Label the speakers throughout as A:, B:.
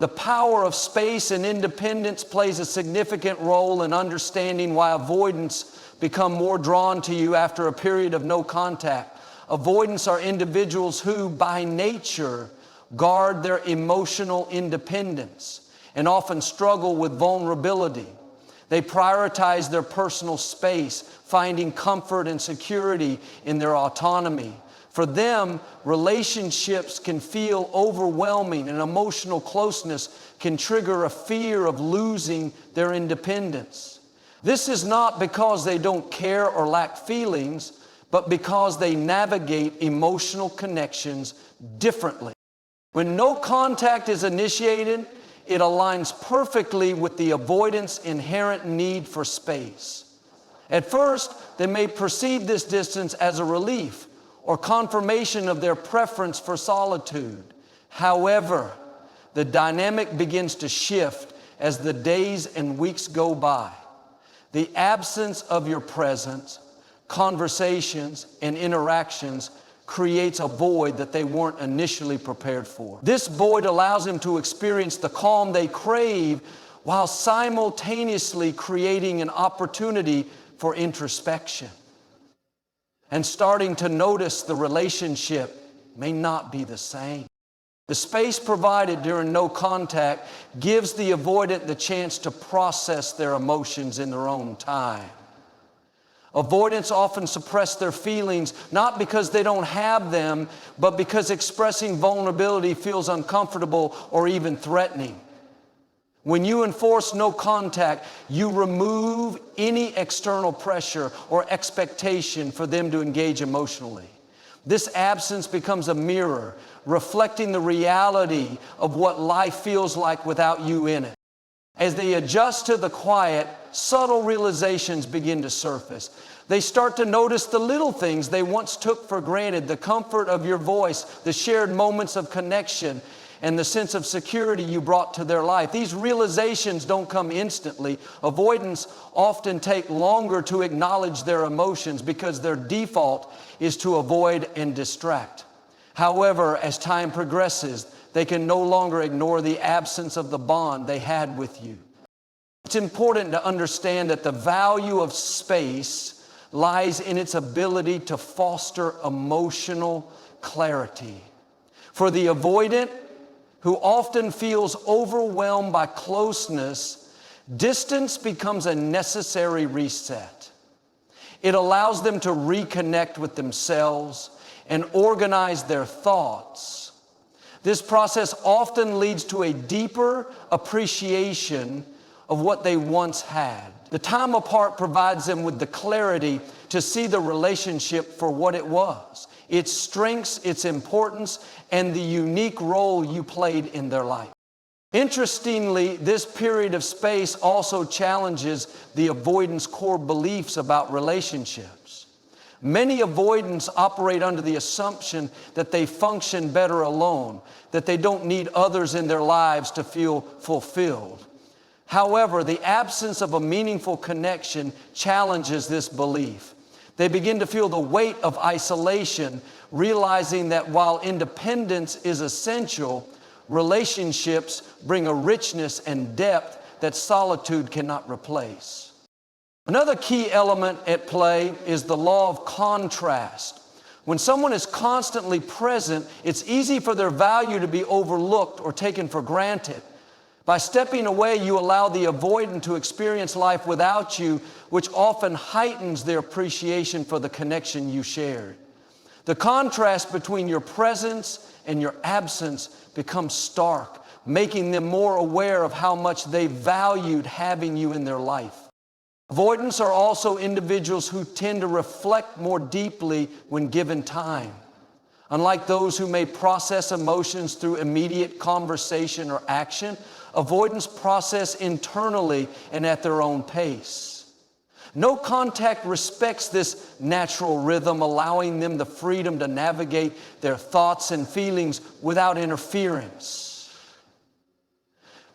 A: The power of space and independence plays a significant role in understanding why avoidants become more drawn to you after a period of no contact. Avoidants are individuals who, by nature, guard their emotional independence and often struggle with vulnerability. They prioritize their personal space, finding comfort and security in their autonomy. For them, relationships can feel overwhelming, and emotional closeness can trigger a fear of losing their independence. This is not because they don't care or lack feelings, but because they navigate emotional connections differently. When no contact is initiated, it aligns perfectly with the avoidant's inherent need for space. At first, they may perceive this distance as a relief or confirmation of their preference for solitude. However, the dynamic begins to shift as the days and weeks go by. The absence of your presence, conversations, and interactions creates a void that they weren't initially prepared for. This void allows them to experience the calm they crave while simultaneously creating an opportunity for introspection. And starting to notice the relationship may not be the same. The space provided during no contact gives the avoidant the chance to process their emotions in their own time. Avoidants often suppress their feelings, not because they don't have them, but because expressing vulnerability feels uncomfortable or even threatening. When you enforce no contact, you remove any external pressure or expectation for them to engage emotionally. This absence becomes a mirror, reflecting the reality of what life feels like without you in it. As they adjust to the quiet, subtle realizations begin to surface. They start to notice the little things they once took for granted, the comfort of your voice, the shared moments of connection, and the sense of security you brought to their life. These realizations don't come instantly. Avoidants often take longer to acknowledge their emotions because their default is to avoid and distract. However, as time progresses, they can no longer ignore the absence of the bond they had with you. It's important to understand that the value of space lies in its ability to foster emotional clarity. For the avoidant, who often feels overwhelmed by closeness, distance becomes a necessary reset. It allows them to reconnect with themselves and organize their thoughts. This process often leads to a deeper appreciation of what they once had. The time apart provides them with the clarity to see the relationship for what it was, its strengths, its importance, and the unique role you played in their life. Interestingly, this period of space also challenges the avoidant's core beliefs about relationships. Many avoidants operate under the assumption that they function better alone, that they don't need others in their lives to feel fulfilled. However, the absence of a meaningful connection challenges this belief. They begin to feel the weight of isolation, realizing that while independence is essential, relationships bring a richness and depth that solitude cannot replace. Another key element at play is the law of contrast. When someone is constantly present, it's easy for their value to be overlooked or taken for granted. By stepping away, you allow the avoidant to experience life without you, which often heightens their appreciation for the connection you shared. The contrast between your presence and your absence becomes stark, making them more aware of how much they valued having you in their life. Avoidants are also individuals who tend to reflect more deeply when given time. Unlike those who may process emotions through immediate conversation or action, avoidants process internally and at their own pace. No contact respects this natural rhythm, allowing them the freedom to navigate their thoughts and feelings without interference.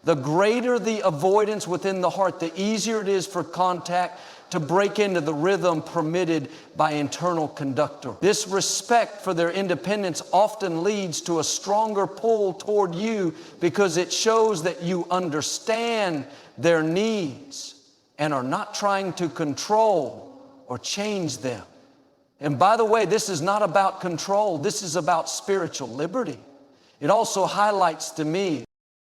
A: The greater the avoidance within the heart, the easier it is for contact to break into the rhythm permitted by internal conductor. This respect for their independence often leads to a stronger pull toward you because it shows that you understand their needs and are not trying to control or change them. And by the way, this is not about control. This is about spiritual liberty. It also highlights to me,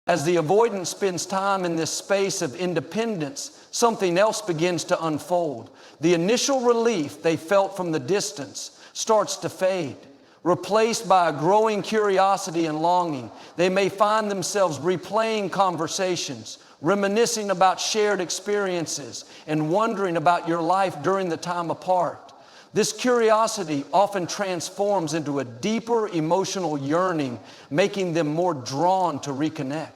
A: as the avoidant spends time in this space of independence, something else begins to unfold. The initial relief they felt from the distance starts to fade, replaced by a growing curiosity and longing. They may find themselves replaying conversations, reminiscing about shared experiences, and wondering about your life during the time apart. This curiosity often transforms into a deeper emotional yearning, making them more drawn to reconnect.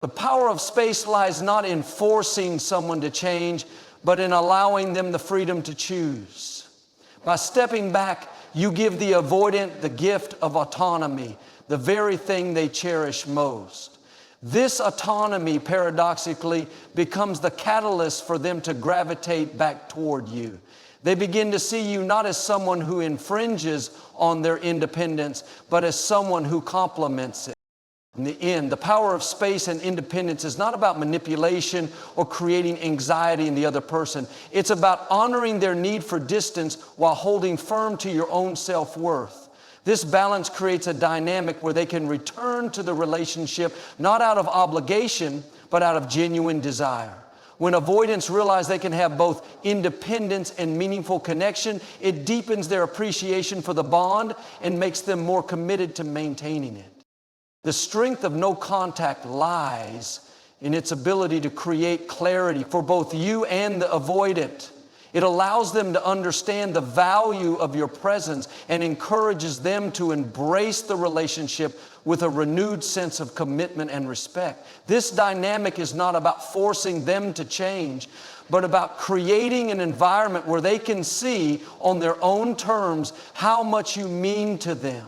A: The power of space lies not in forcing someone to change, but in allowing them the freedom to choose. By stepping back, you give the avoidant the gift of autonomy, the very thing they cherish most. This autonomy, paradoxically, becomes the catalyst for them to gravitate back toward you. They begin to see you not as someone who infringes on their independence, but as someone who complements it. In the end, the power of space and independence is not about manipulation or creating anxiety in the other person. It's about honoring their need for distance while holding firm to your own self-worth. This balance creates a dynamic where they can return to the relationship not out of obligation, but out of genuine desire. When avoidants realize they can have both independence and meaningful connection, it deepens their appreciation for the bond and makes them more committed to maintaining it. The strength of no contact lies in its ability to create clarity for both you and the avoidant. It allows them to understand the value of your presence and encourages them to embrace the relationship with a renewed sense of commitment and respect. This dynamic is not about forcing them to change, but about creating an environment where they can see on their own terms how much you mean to them.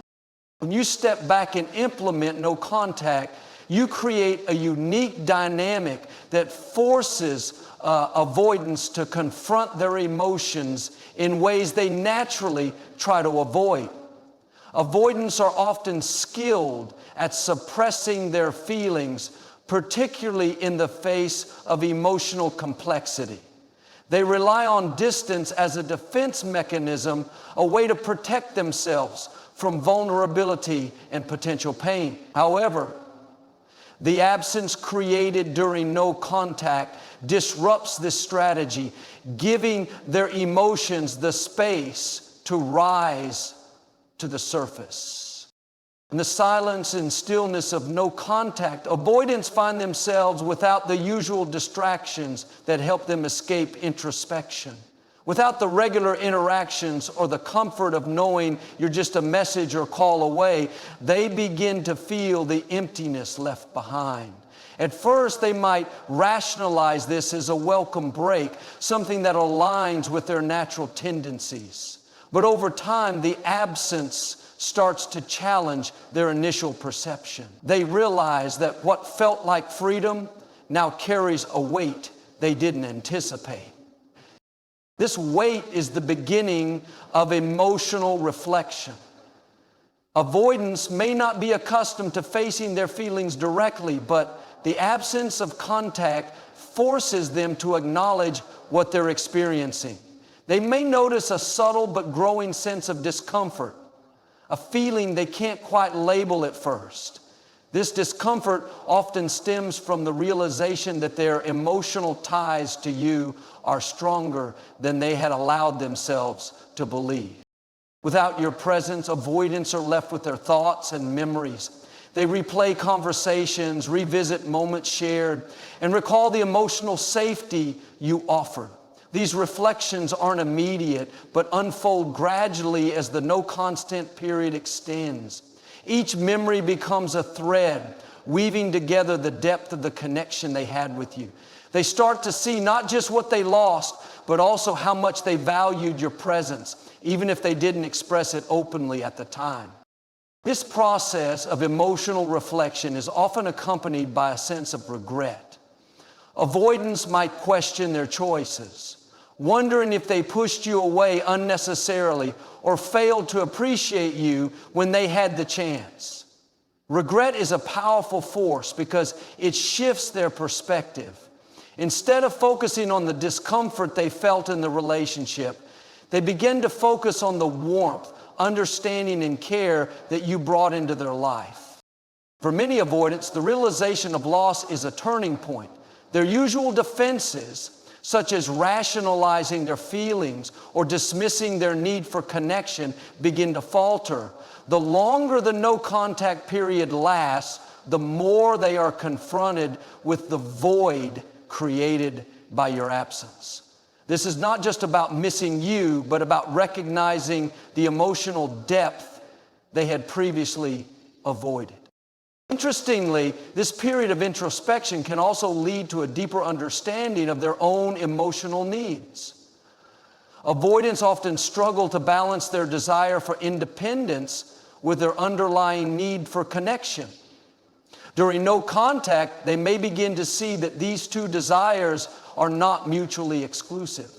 A: When you step back and implement no contact, you create a unique dynamic that forces avoidance to confront their emotions in ways they naturally try to avoid. Avoidants are often skilled at suppressing their feelings, particularly in the face of emotional complexity. They rely on distance as a defense mechanism, a way to protect themselves from vulnerability and potential pain. However, the absence created during no contact disrupts this strategy, giving their emotions the space to rise to the surface. In the silence and stillness of no contact, avoidants find themselves without the usual distractions that help them escape introspection. Without the regular interactions or the comfort of knowing you're just a message or call away, they begin to feel the emptiness left behind. At first, they might rationalize this as a welcome break, something that aligns with their natural tendencies. But over time, the absence starts to challenge their initial perception. They realize that what felt like freedom now carries a weight they didn't anticipate. This weight is the beginning of emotional reflection. Avoidants may not be accustomed to facing their feelings directly, but the absence of contact forces them to acknowledge what they're experiencing. They may notice a subtle but growing sense of discomfort, a feeling they can't quite label at first. This discomfort often stems from the realization that their emotional ties to you are stronger than they had allowed themselves to believe. Without your presence, avoidants are left with their thoughts and memories. They replay conversations, revisit moments shared, and recall the emotional safety you offered. These reflections aren't immediate, but unfold gradually as the no constant period extends. Each memory becomes a thread, weaving together the depth of the connection they had with you. They start to see not just what they lost, but also how much they valued your presence, even if they didn't express it openly at the time. This process of emotional reflection is often accompanied by a sense of regret. Avoidants might question their choices, wondering if they pushed you away unnecessarily or failed to appreciate you when they had the chance. Regret is a powerful force because it shifts their perspective. Instead of focusing on the discomfort they felt in the relationship, they begin to focus on the warmth, understanding, and care that you brought into their life. For many avoidants, the realization of loss is a turning point. Their usual defenses, such as rationalizing their feelings or dismissing their need for connection, begin to falter. The longer the no contact period lasts, the more they are confronted with the void created by your absence. This is not just about missing you, but about recognizing the emotional depth they had previously avoided. Interestingly, this period of introspection can also lead to a deeper understanding of their own emotional needs. Avoidants often struggle to balance their desire for independence with their underlying need for connection. During no contact, they may begin to see that these two desires are not mutually exclusive.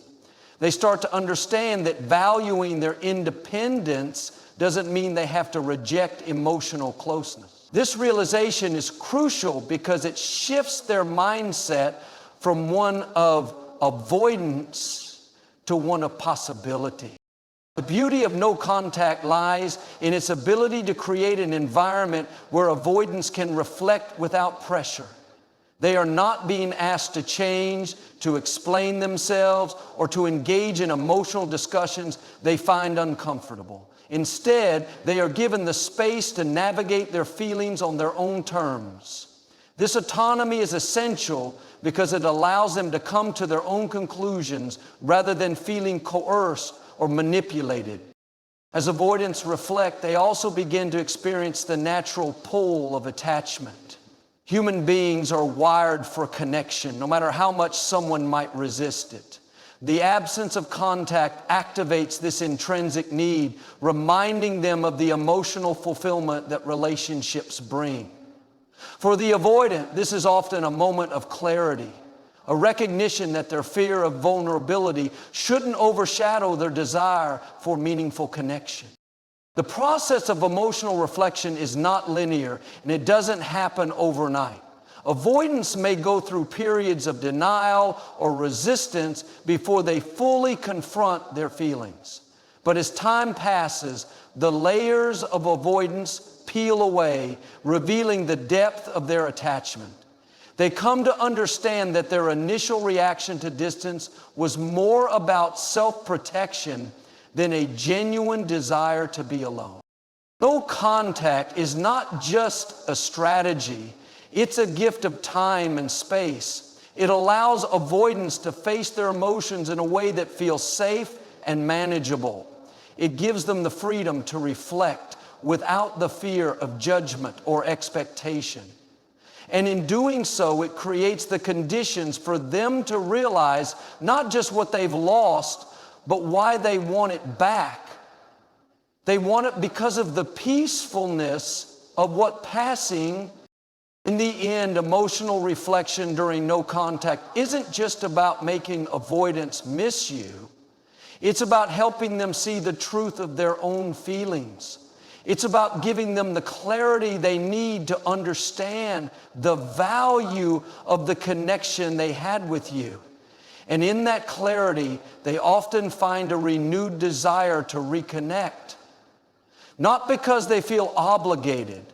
A: They start to understand that valuing their independence doesn't mean they have to reject emotional closeness. This realization is crucial because it shifts their mindset from one of avoidance to one of possibility. The beauty of no contact lies in its ability to create an environment where avoidance can reflect without pressure. They are not being asked to change, to explain themselves, or to engage in emotional discussions they find uncomfortable. Instead, they are given the space to navigate their feelings on their own terms. This autonomy is essential because it allows them to come to their own conclusions rather than feeling coerced or manipulated. As avoidants reflect, they also begin to experience the natural pull of attachment. Human beings are wired for connection, no matter how much someone might resist it. The absence of contact activates this intrinsic need, reminding them of the emotional fulfillment that relationships bring. For the avoidant, this is often a moment of clarity, a recognition that their fear of vulnerability shouldn't overshadow their desire for meaningful connection. The process of emotional reflection is not linear, and it doesn't happen overnight. Avoidants may go through periods of denial or resistance before they fully confront their feelings. But as time passes, the layers of avoidance peel away, revealing the depth of their attachment. They come to understand that their initial reaction to distance was more about self-protection than a genuine desire to be alone. No contact is not just a strategy, it's a gift of time and space. It allows avoidants to face their emotions in a way that feels safe and manageable. It gives them the freedom to reflect without the fear of judgment or expectation. And in doing so, it creates the conditions for them to realize not just what they've lost, but why they want it back. They want it because of the peacefulness of what passing. In the end, emotional reflection during no contact isn't just about making avoidants miss you. It's about helping them see the truth of their own feelings. It's about giving them the clarity they need to understand the value of the connection they had with you. And in that clarity, they often find a renewed desire to reconnect. Not because they feel obligated,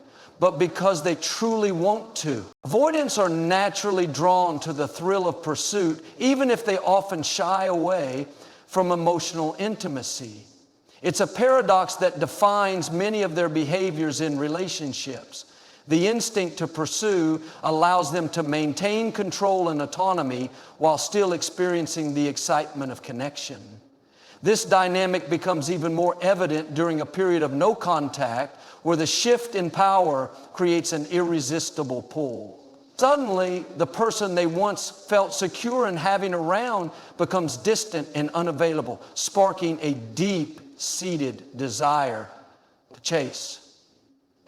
A: but because they truly want to. Avoidants are naturally drawn to the thrill of pursuit, even if they often shy away from emotional intimacy. It's a paradox that defines many of their behaviors in relationships. The instinct to pursue allows them to maintain control and autonomy while still experiencing the excitement of connection. This dynamic becomes even more evident during a period of no contact, where the shift in power creates an irresistible pull. Suddenly, the person they once felt secure in having around becomes distant and unavailable, sparking a deep-seated desire to chase.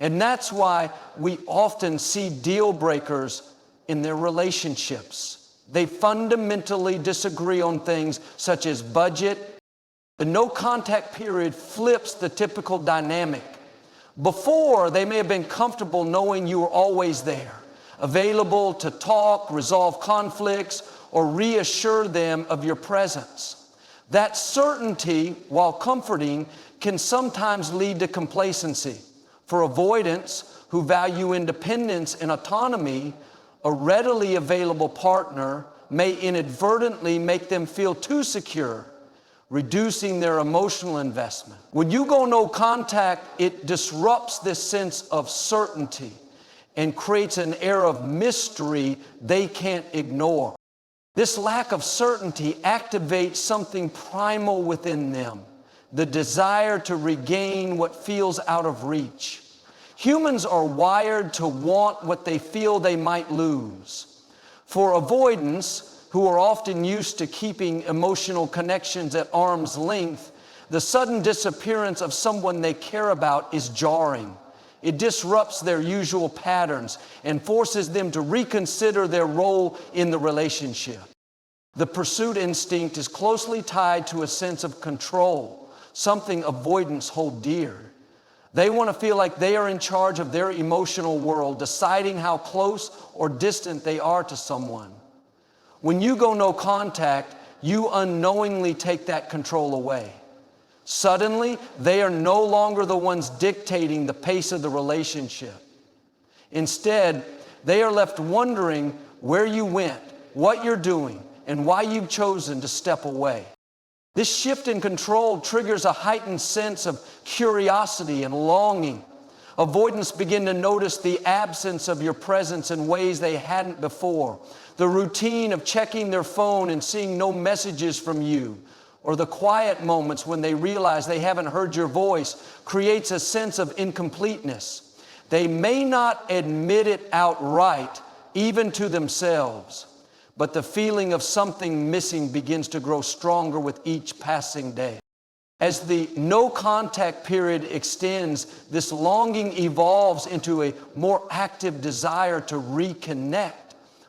A: And that's why we often see deal breakers in their relationships. They fundamentally disagree on things such as budget. The no contact period flips the typical dynamic. Before, they may have been comfortable knowing you were always there, available to talk, resolve conflicts, or reassure them of your presence. That certainty, while comforting, can sometimes lead to complacency. For avoidants who value independence and autonomy, a readily available partner may inadvertently make them feel too secure, reducing their emotional investment. When you go no contact, it disrupts this sense of certainty and creates an air of mystery they can't ignore. This lack of certainty activates something primal within them, the desire to regain what feels out of reach. Humans are wired to want what they feel they might lose. For avoidants, who are often used to keeping emotional connections at arm's length, the sudden disappearance of someone they care about is jarring. It disrupts their usual patterns and forces them to reconsider their role in the relationship. The pursuit instinct is closely tied to a sense of control, something avoidants hold dear. They want to feel like they are in charge of their emotional world, deciding how close or distant they are to someone. When you go no contact, you unknowingly take that control away. Suddenly, they are no longer the ones dictating the pace of the relationship. Instead, they are left wondering where you went, what you're doing, and why you've chosen to step away. This shift in control triggers a heightened sense of curiosity and longing. Avoidants begin to notice the absence of your presence in ways they hadn't before. The routine of checking their phone and seeing no messages from you, or the quiet moments when they realize they haven't heard your voice, creates a sense of incompleteness. They may not admit it outright, even to themselves, but the feeling of something missing begins to grow stronger with each passing day. As the no contact period extends, this longing evolves into a more active desire to reconnect.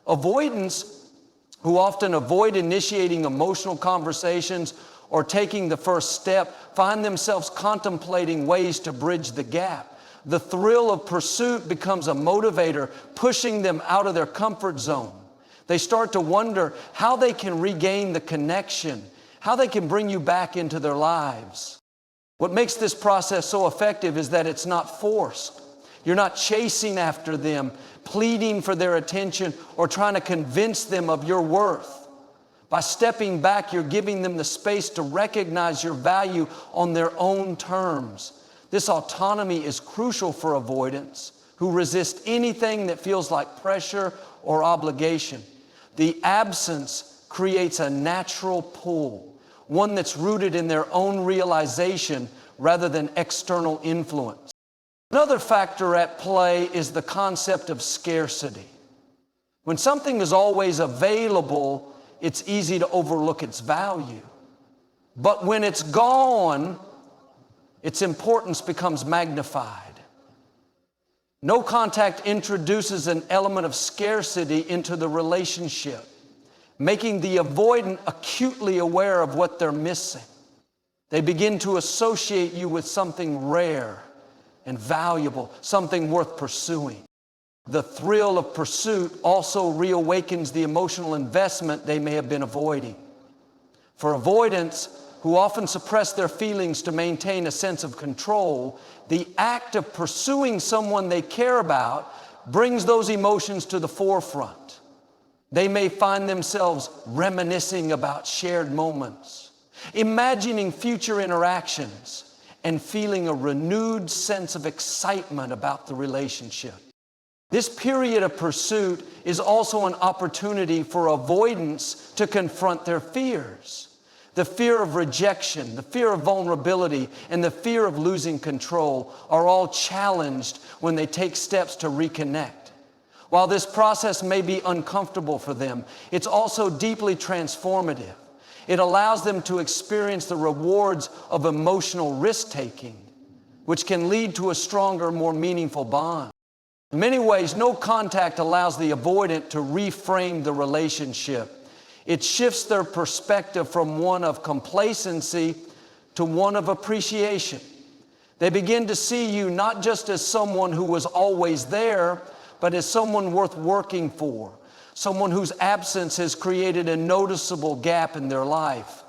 A: Avoidants, who often avoid initiating emotional conversations or taking the first step, find themselves contemplating ways to bridge the gap. The thrill of pursuit becomes a motivator, pushing them out of their comfort zone. They start to wonder how they can regain the connection, how they can bring you back into their lives. What makes this process so effective is that it's not forced. You're not chasing after them, pleading for their attention, or trying to convince them of your worth. By stepping back, you're giving them the space to recognize your value on their own terms. This autonomy is crucial for avoidants who resist anything that feels like pressure or obligation. The absence creates a natural pull, one that's rooted in their own realization rather than external influence. Another factor at play is the concept of scarcity. When something is always available, it's easy to overlook its value. But when it's gone, its importance becomes magnified. No contact introduces an element of scarcity into the relationship, making the avoidant acutely aware of what they're missing. They begin to associate you with something rare and valuable, something worth pursuing. The thrill of pursuit also reawakens the emotional investment they may have been avoiding. For avoidants, who often suppress their feelings to maintain a sense of control, the act of pursuing someone they care about brings those emotions to the forefront. They may find themselves reminiscing about shared moments, imagining future interactions, and feeling a renewed sense of excitement about the relationship. This period of pursuit is also an opportunity for avoidants to confront their fears. The fear of rejection, the fear of vulnerability, and the fear of losing control are all challenged when they take steps to reconnect. While this process may be uncomfortable for them, it's also deeply transformative. It allows them to experience the rewards of emotional risk-taking. which can lead to a stronger, more meaningful bond. In many ways, no contact allows the avoidant to reframe the relationship. It shifts their perspective from one of complacency to one of appreciation. They begin to see you not just as someone who was always there, but as someone worth working for, someone whose absence has created a noticeable gap in their life.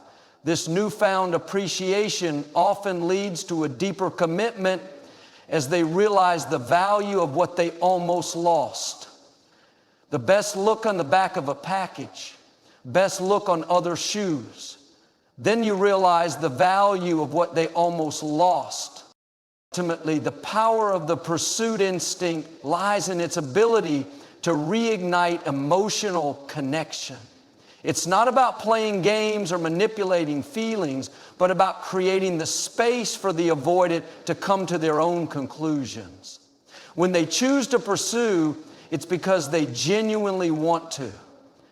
A: This newfound appreciation often leads to a deeper commitment as they realize the value of what they almost lost. The best look on the back of a package, best look on other shoes. Then you realize the value of what they almost lost. Ultimately, the power of the pursuit instinct lies in its ability to reignite emotional connection. It's not about playing games or manipulating feelings, but about creating the space for the avoidant to come to their own conclusions. When they choose to pursue, it's because they genuinely want to,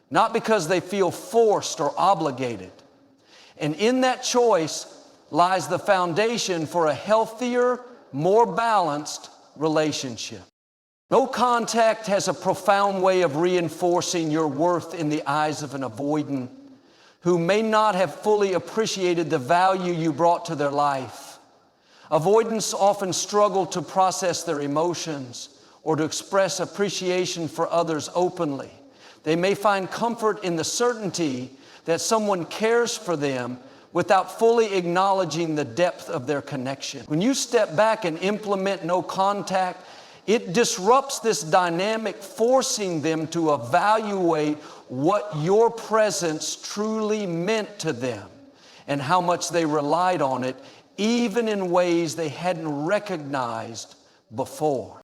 A: not because they feel forced or obligated. And in that choice lies the foundation for a healthier, more balanced relationship. No contact has a profound way of reinforcing your worth in the eyes of an avoidant who may not have fully appreciated the value you brought to their life. Avoidants often struggle to process their emotions or to express appreciation for others openly. They may find comfort in the certainty that someone cares for them without fully acknowledging the depth of their connection. When you step back and implement no contact, it disrupts this dynamic, forcing them to evaluate what your presence truly meant to them and how much they relied on it, even in ways they hadn't recognized before.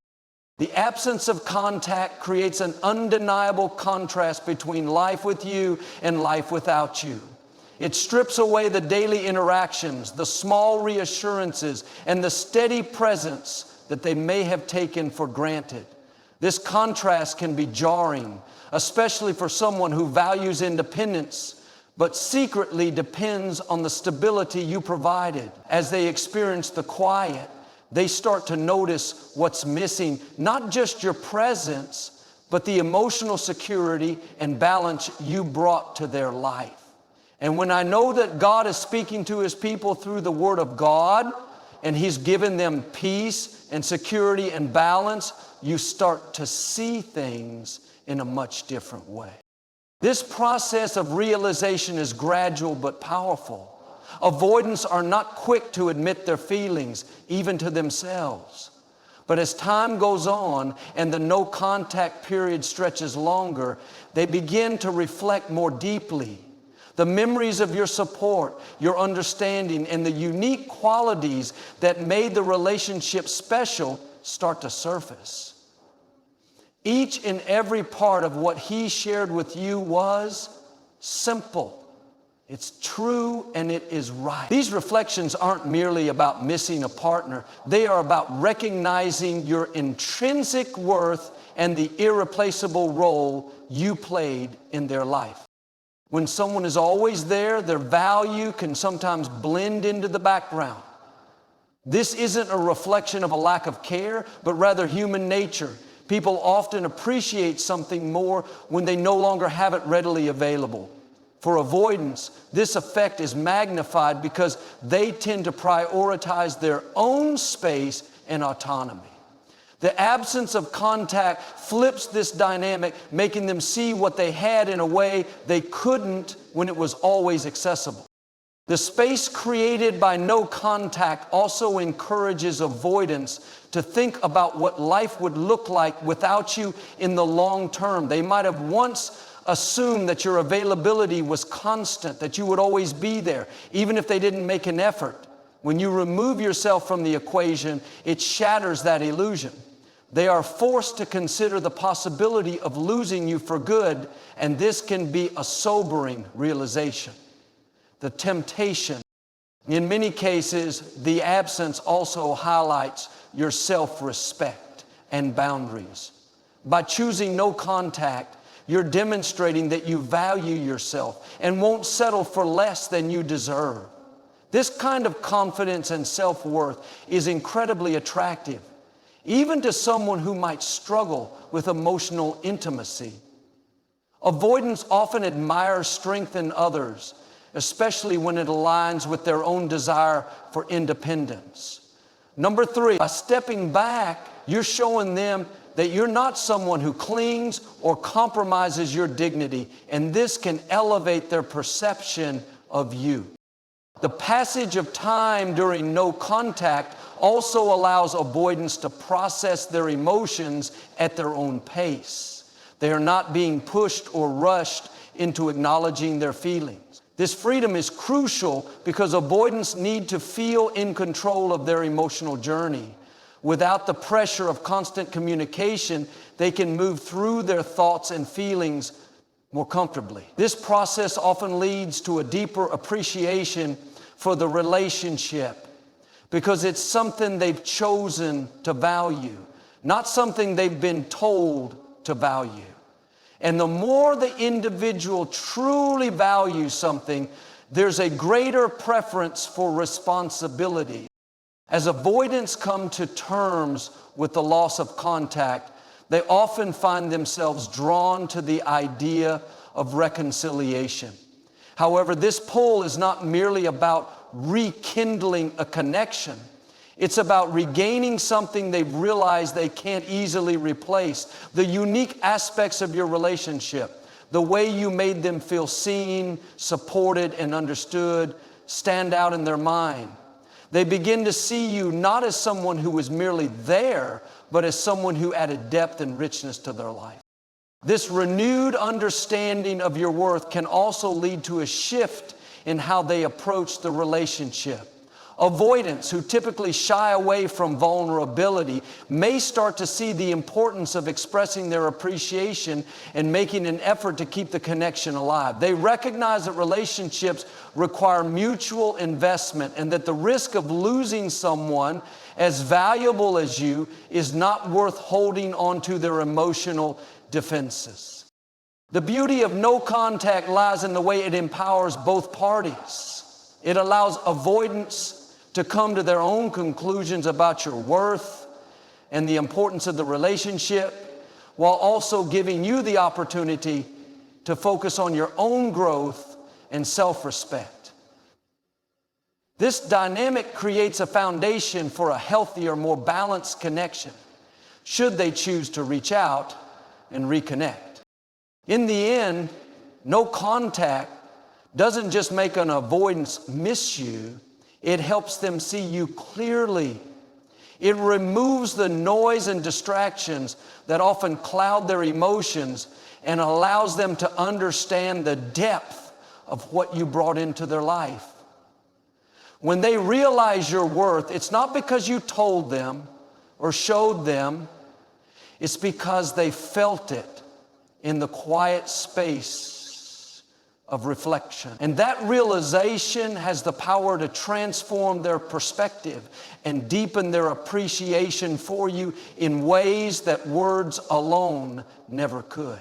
A: The absence of contact creates an undeniable contrast between life with you and life without you. It strips away the daily interactions, the small reassurances, and the steady presence that they may have taken for granted. This contrast can be jarring, especially for someone who values independence, but secretly depends on the stability you provided. As they experience the quiet, they start to notice what's missing, not just your presence, but the emotional security and balance you brought to their life. And when I know that God is speaking to His people through the Word of God, and He's given them peace and security and balance, you start to see things in a much different way. This process of realization is gradual but powerful. Avoidants are not quick to admit their feelings, even to themselves. But as time goes on and the no contact period stretches longer, they begin to reflect more deeply. The memories of your support, your understanding, and the unique qualities that made the relationship special start to surface. Each and every part of what He shared with you was simple. It's true and it is right. These reflections aren't merely about missing a partner. They are about recognizing your intrinsic worth and the irreplaceable role you played in their life. When someone is always there, their value can sometimes blend into the background. This isn't a reflection of a lack of care, but rather human nature. People often appreciate something more when they no longer have it readily available. For avoidants, this effect is magnified because they tend to prioritize their own space and autonomy. The absence of contact flips this dynamic, making them see what they had in a way they couldn't when it was always accessible. The space created by no contact also encourages avoidants to think about what life would look like without you in the long term. They might have once assumed that your availability was constant, that you would always be there, even if they didn't make an effort. When you remove yourself from the equation, it shatters that illusion. They are forced to consider the possibility of losing you for good, and this can be a sobering realization. The temptation. In many cases, the absence also highlights your self-respect and boundaries. By choosing no contact, you're demonstrating that you value yourself and won't settle for less than you deserve. This kind of confidence and self-worth is incredibly attractive, even to someone who might struggle with emotional intimacy. Avoidants often admire strength in others, especially when it aligns with their own desire for independence. Number 3, by stepping back, you're showing them that you're not someone who clings or compromises your dignity, and this can elevate their perception of you. The passage of time during no contact also allows avoidants to process their emotions at their own pace. They are not being pushed or rushed into acknowledging their feelings. This freedom is crucial because avoidants need to feel in control of their emotional journey. Without the pressure of constant communication, they can move through their thoughts and feelings more comfortably. This process often leads to a deeper appreciation for the relationship because it's something they've chosen to value, not something they've been told to value. And the more the individual truly values something, there's a greater preference for responsibility. As avoidants come to terms with the loss of contact, they often find themselves drawn to the idea of reconciliation. However, this pull is not merely about rekindling a connection. It's about regaining something they've realized they can't easily replace. The unique aspects of your relationship, the way you made them feel seen, supported, and understood, stand out in their mind. They begin to see you not as someone who was merely there, but as someone who added depth and richness to their life. This renewed understanding of your worth can also lead to a shift in how they approach the relationship. Avoidants, who typically shy away from vulnerability, may start to see the importance of expressing their appreciation and making an effort to keep the connection alive. They recognize that relationships require mutual investment and that the risk of losing someone as valuable as you is not worth holding onto their emotional defenses. The beauty of no contact lies in the way it empowers both parties. It allows avoidants to come to their own conclusions about your worth and the importance of the relationship, while also giving you the opportunity to focus on your own growth and self-respect. This dynamic creates a foundation for a healthier, more balanced connection, should they choose to reach out and reconnect. In the end, no contact doesn't just make an avoidance miss you, it helps them see you clearly. It removes the noise and distractions that often cloud their emotions and allows them to understand the depth of what you brought into their life. When they realize your worth, it's not because you told them or showed them, it's because they felt it in the quiet space of reflection. And that realization has the power to transform their perspective and deepen their appreciation for you in ways that words alone never could.